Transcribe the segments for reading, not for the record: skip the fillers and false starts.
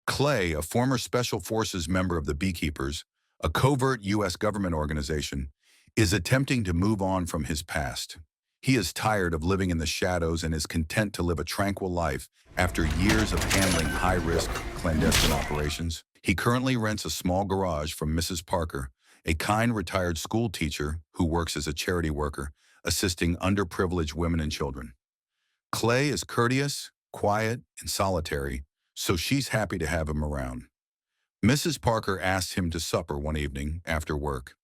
Clay, a former Special Forces member of the Beekeepers, a covert U.S. government organization, is attempting to move on from his past. He is tired of living in the shadows and is content to live a tranquil life after years of handling high-risk, clandestine operations. He currently rents a small garage from Mrs. Parker, a kind retired school teacher who works as a charity worker, assisting underprivileged women and children. Clay is courteous, quiet, and solitary, so she's happy to have him around. Mrs. Parker asks him to supper one evening after work.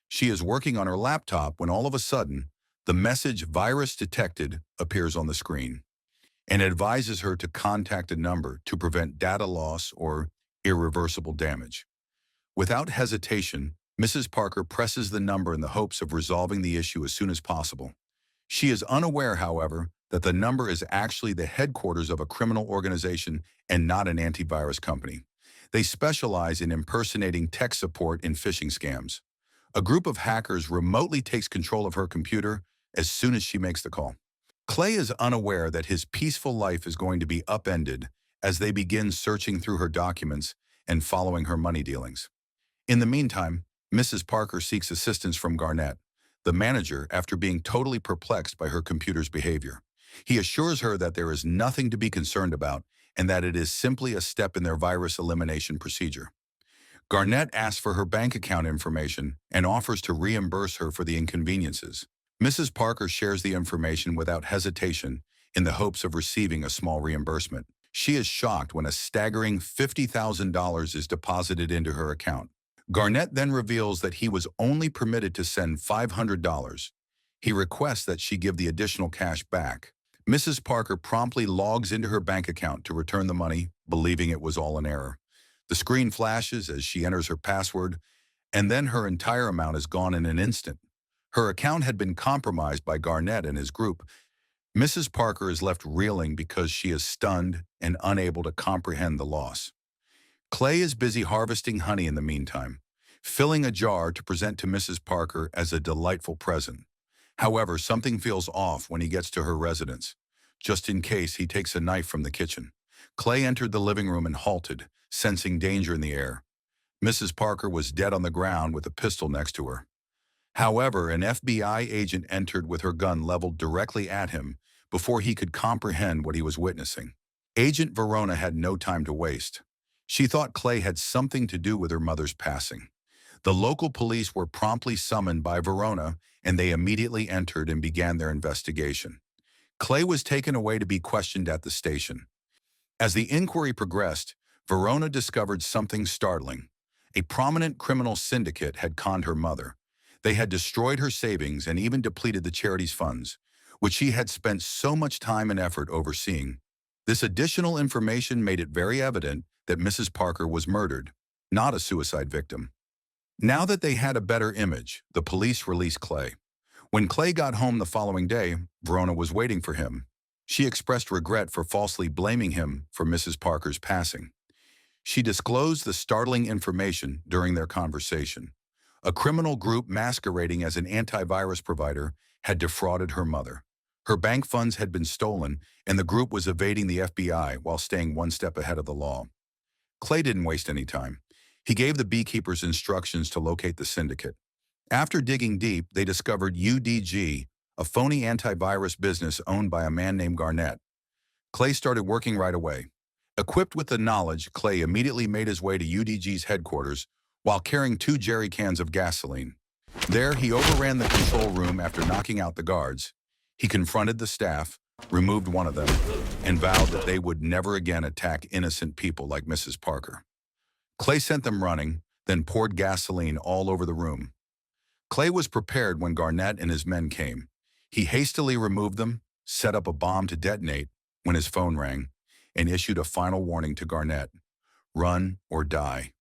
She is working on her laptop when all of a sudden, the message "virus detected" appears on the screen and advises her to contact a number to prevent data loss or irreversible damage. Without hesitation, Mrs. Parker presses the number in the hopes of resolving the issue as soon as possible. She is unaware, however, that the number is actually the headquarters of a criminal organization and not an antivirus company. They specialize in impersonating tech support in phishing scams. A group of hackers remotely takes control of her computer as soon as she makes the call. Clay is unaware that his peaceful life is going to be upended as they begin searching through her documents and following her money dealings. In the meantime, Mrs. Parker seeks assistance from Garnett, the manager, after being totally perplexed by her computer's behavior. He assures her that there is nothing to be concerned about and that it is simply a step in their virus elimination procedure. Garnett asks for her bank account information and offers to reimburse her for the inconveniences. Mrs. Parker shares the information without hesitation in the hopes of receiving a small reimbursement. She is shocked when a staggering $50,000 is deposited into her account. Garnett then reveals that he was only permitted to send $500. He requests that she give the additional cash back. Mrs. Parker promptly logs into her bank account to return the money, believing it was all an error. The screen flashes as she enters her password, and then her entire amount is gone in an instant. Her account had been compromised by Garnett and his group. Mrs. Parker is left reeling because she is stunned and unable to comprehend the loss. Clay is busy harvesting honey in the meantime, filling a jar to present to Mrs. Parker as a delightful present. However, something feels off when he gets to her residence. Just in case, he takes a knife from the kitchen. Clay entered the living room and halted, sensing danger in the air. Mrs. Parker was dead on the ground with a pistol next to her. However, an FBI agent entered with her gun leveled directly at him before he could comprehend what he was witnessing. Agent Verona had no time to waste. She thought Clay had something to do with her mother's passing. The local police were promptly summoned by Verona, and they immediately entered and began their investigation. Clay was taken away to be questioned at the station. As the inquiry progressed, Verona discovered something startling. A prominent criminal syndicate had conned her mother. They had destroyed her savings and even depleted the charity's funds, which she had spent so much time and effort overseeing. This additional information made it very evident that Mrs. Parker was murdered, not a suicide victim. Now that they had a better image, the police released Clay. When Clay got home the following day, Verona was waiting for him. She expressed regret for falsely blaming him for Mrs. Parker's passing. She disclosed the startling information during their conversation. A criminal group masquerading as an antivirus provider had defrauded her mother. Her bank funds had been stolen, and the group was evading the FBI while staying one step ahead of the law. Clay didn't waste any time. He gave the beekeepers instructions to locate the syndicate. After digging deep, they discovered UDG, a phony antivirus business owned by a man named Garnett. Clay started working right away. Equipped with the knowledge, Clay immediately made his way to UDG's headquarters while carrying 2 jerry cans of gasoline. There, he overran the control room after knocking out the guards. He confronted the staff, removed one of them, and vowed that they would never again attack innocent people like Mrs. Parker. Clay sent them running, then poured gasoline all over the room. Clay was prepared when Garnett and his men came. He hastily removed them, set up a bomb to detonate when his phone rang, and issued a final warning to Garnett: run or die.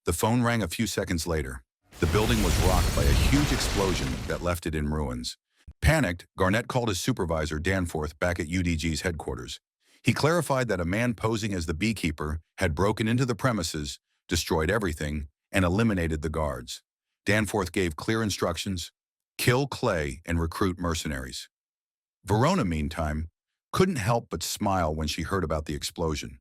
The phone rang a few seconds later. The building was rocked by a huge explosion that left it in ruins. Panicked, Garnett called his supervisor, Danforth, back at UDG's headquarters. He clarified that a man posing as the beekeeper had broken into the premises, destroyed everything, and eliminated the guards. Danforth gave clear instructions: kill Clay and recruit mercenaries. Verona, meantime, couldn't help but smile when she heard about the explosion.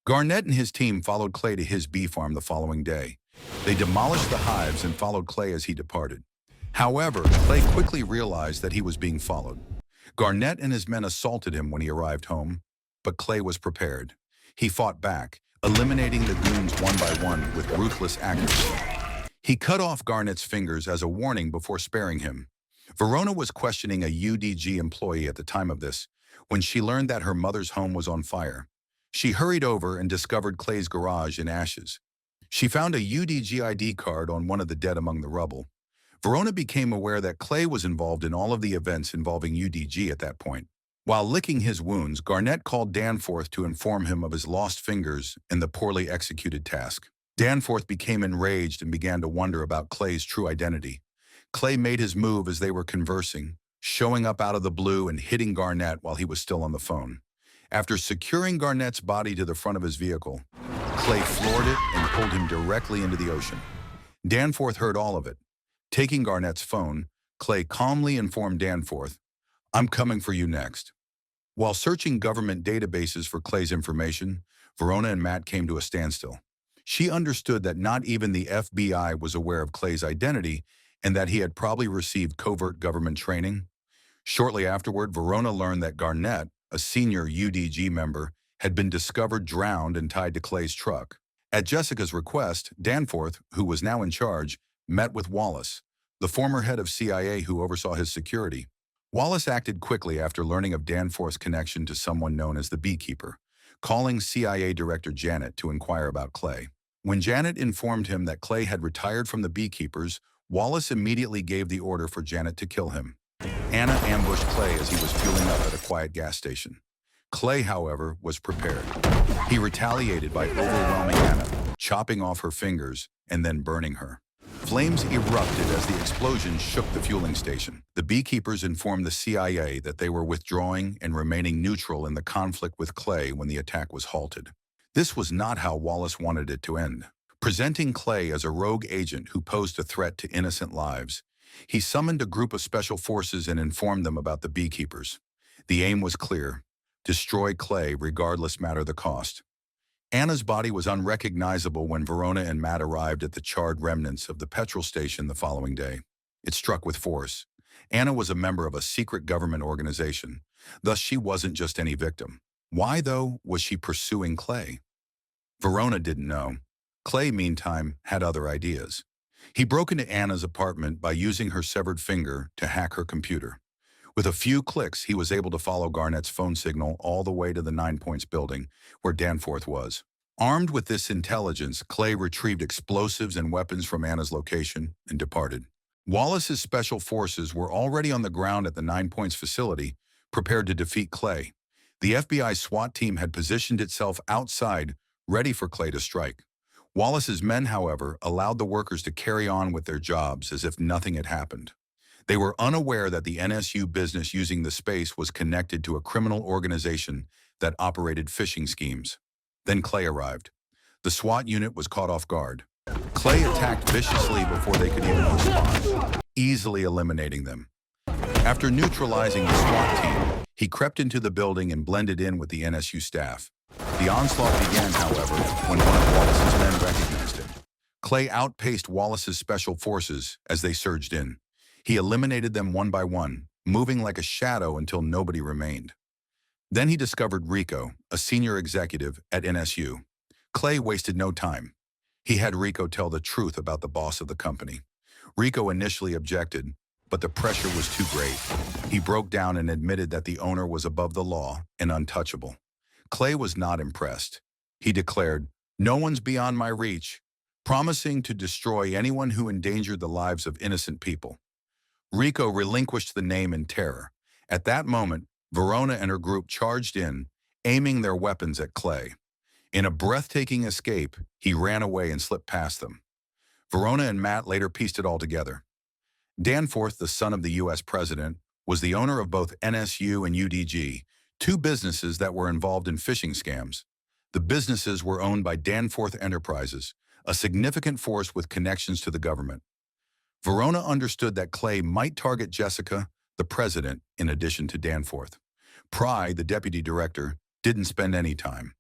Garnett and his team followed Clay to his bee farm the following day. They demolished the hives and followed Clay as he departed. However, Clay quickly realized that he was being followed. Garnett and his men assaulted him when he arrived home, but Clay was prepared. He fought back, eliminating the goons one by one with ruthless accuracy. He cut off Garnett's fingers as a warning before sparing him. Verona was questioning a UDG employee at the time of this, when she learned that her mother's home was on fire. She hurried over and discovered Clay's garage in ashes. She found a UDG ID card on one of the dead among the rubble. Verona became aware that Clay was involved in all of the events involving UDG at that point. While licking his wounds, Garnett called Danforth to inform him of his lost fingers and the poorly executed task. Danforth became enraged and began to wonder about Clay's true identity. Clay made his move as they were conversing, showing up out of the blue and hitting Garnett while he was still on the phone. After securing Garnett's body to the front of his vehicle, Clay floored it and pulled him directly into the ocean. Danforth heard all of it. Taking Garnett's phone, Clay calmly informed Danforth, "I'm coming for you next." While searching government databases for Clay's information, Verona and Matt came to a standstill. She understood that not even the FBI was aware of Clay's identity and that he had probably received covert government training. Shortly afterward, Verona learned that Garnett, a senior UDG member, had been discovered drowned and tied to Clay's truck. At Jessica's request, Danforth, who was now in charge, met with Wallace, the former head of CIA who oversaw his security. Wallace acted quickly after learning of Danforth's connection to someone known as the Beekeeper, calling CIA Director Janet to inquire about Clay. When Janet informed him that Clay had retired from the Beekeepers, Wallace immediately gave the order for Janet to kill him. Anna ambushed Clay as he was fueling up at a quiet gas station. Clay, however, was prepared. He retaliated by overwhelming Anna, chopping off her fingers and then burning her. Flames erupted as the explosion shook the fueling station. The Beekeepers informed the CIA that they were withdrawing and remaining neutral in the conflict with Clay when the attack was halted. This was not how Wallace wanted it to end. Presenting Clay as a rogue agent who posed a threat to innocent lives, he summoned a group of special forces and informed them about the Beekeepers. The aim was clear: destroy Clay regardless matter the cost. Anna's body was unrecognizable when Verona and Matt arrived at the charred remnants of the petrol station the following day. It struck with force. Anna was a member of a secret government organization, thus she wasn't just any victim. Why, though, was she pursuing Clay? Verona didn't know. Clay, meantime, had other ideas. He broke into Anna's apartment by using her severed finger to hack her computer. With a few clicks, he was able to follow Garnett's phone signal all the way to the 9 Points building, where Danforth was. Armed with this intelligence, Clay retrieved explosives and weapons from Anna's location and departed. Wallace's special forces were already on the ground at the 9 Points facility, prepared to defeat Clay. The FBI SWAT team had positioned itself outside, ready for Clay to strike. Wallace's men, however, allowed the workers to carry on with their jobs as if nothing had happened. They were unaware that the NSU business using the space was connected to a criminal organization that operated phishing schemes. Then Clay arrived. The SWAT unit was caught off guard. Clay attacked viciously before they could even respond, easily eliminating them. After neutralizing the SWAT team, he crept into the building and blended in with the NSU staff. The onslaught began, however, when one of Wallace's men recognized him. Clay outpaced Wallace's special forces as they surged in. He eliminated them one by one, moving like a shadow until nobody remained. Then he discovered Rico, a senior executive at NSU. Clay wasted no time. He had Rico tell the truth about the boss of the company. Rico initially objected, but the pressure was too great. He broke down and admitted that the owner was above the law and untouchable. Clay was not impressed. He declared, "No one's beyond my reach," promising to destroy anyone who endangered the lives of innocent people. Rico relinquished the name in terror. At that moment, Verona and her group charged in, aiming their weapons at Clay. In a breathtaking escape, he ran away and slipped past them. Verona and Matt later pieced it all together. Danforth, the son of the U.S. president, was the owner of both NSU and UDG, two businesses that were involved in phishing scams. The businesses were owned by Danforth Enterprises, a significant force with connections to the government. Verona understood that Clay might target Jessica, the president, in addition to Danforth. Pry, the deputy director, didn't spend any time.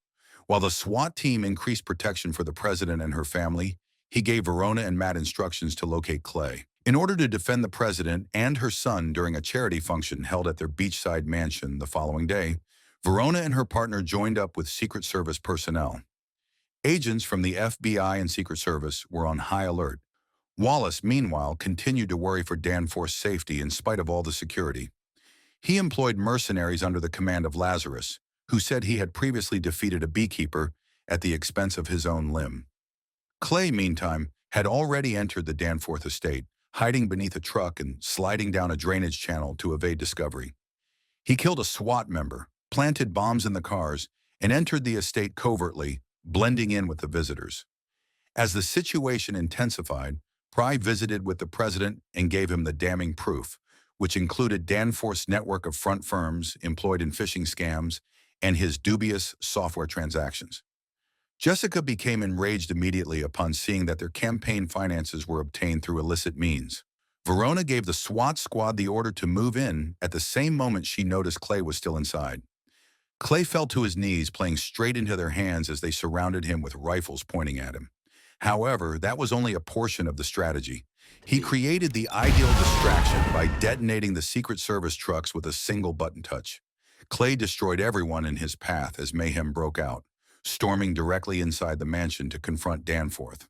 While the SWAT team increased protection for the president and her family, he gave Verona and Matt instructions to locate Clay. In order to defend the president and her son during a charity function held at their beachside mansion the following day, Verona and her partner joined up with Secret Service personnel. Agents from the FBI and Secret Service were on high alert. Wallace, meanwhile, continued to worry for Danforth's safety in spite of all the security. He employed mercenaries under the command of Lazarus, who said he had previously defeated a beekeeper at the expense of his own limb. Clay, meantime, had already entered the Danforth estate, hiding beneath a truck and sliding down a drainage channel to evade discovery. He killed a SWAT member, planted bombs in the cars, and entered the estate covertly, blending in with the visitors. As the situation intensified, Pry visited with the president and gave him the damning proof, which included Danforth's network of front firms employed in phishing scams and his dubious software transactions. Jessica became enraged immediately upon seeing that their campaign finances were obtained through illicit means. Verona gave the SWAT squad the order to move in at the same moment she noticed Clay was still inside. Clay fell to his knees, playing straight into their hands as they surrounded him with rifles pointing at him. However, that was only a portion of the strategy. He created the ideal distraction by detonating the Secret Service trucks with a single button touch. Clay destroyed everyone in his path as mayhem broke out, storming directly inside the mansion to confront Danforth.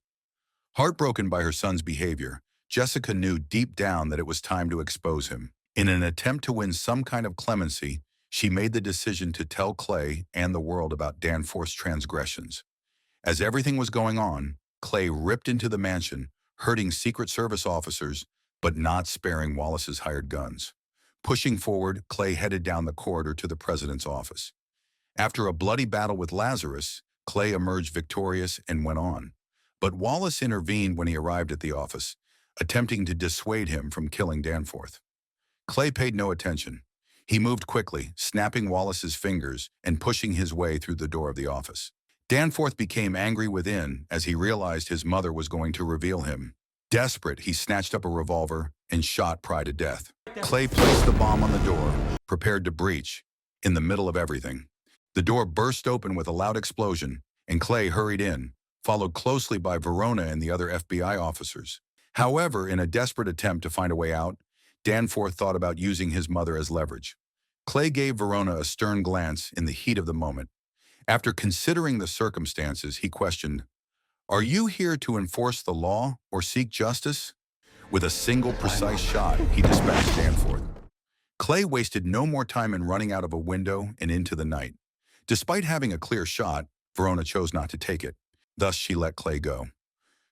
Heartbroken by her son's behavior, Jessica knew deep down that it was time to expose him. In an attempt to win some kind of clemency, she made the decision to tell Clay and the world about Danforth's transgressions. As everything was going on, Clay ripped into the mansion, hurting Secret Service officers, but not sparing Wallace's hired guns. Pushing forward, Clay headed down the corridor to the president's office. After a bloody battle with Lazarus, Clay emerged victorious and went on. But Wallace intervened when he arrived at the office, attempting to dissuade him from killing Danforth. Clay paid no attention. He moved quickly, snapping Wallace's fingers and pushing his way through the door of the office. Danforth became angry within as he realized his mother was going to reveal him. Desperate, he snatched up a revolver and shot Pry to death. Clay placed the bomb on the door, prepared to breach, in the middle of everything. The door burst open with a loud explosion, and Clay hurried in, followed closely by Verona and the other FBI officers. However, in a desperate attempt to find a way out, Danforth thought about using his mother as leverage. Clay gave Verona a stern glance in the heat of the moment. After considering the circumstances, he questioned, "Are you here to enforce the law or seek justice?" With a single precise shot, he dispatched Danforth. Clay wasted no more time in running out of a window and into the night. Despite having a clear shot, Verona chose not to take it. Thus, she let Clay go.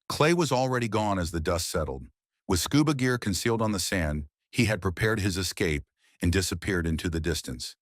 Clay was already gone as the dust settled. With scuba gear concealed on the sand, he had prepared his escape and disappeared into the distance.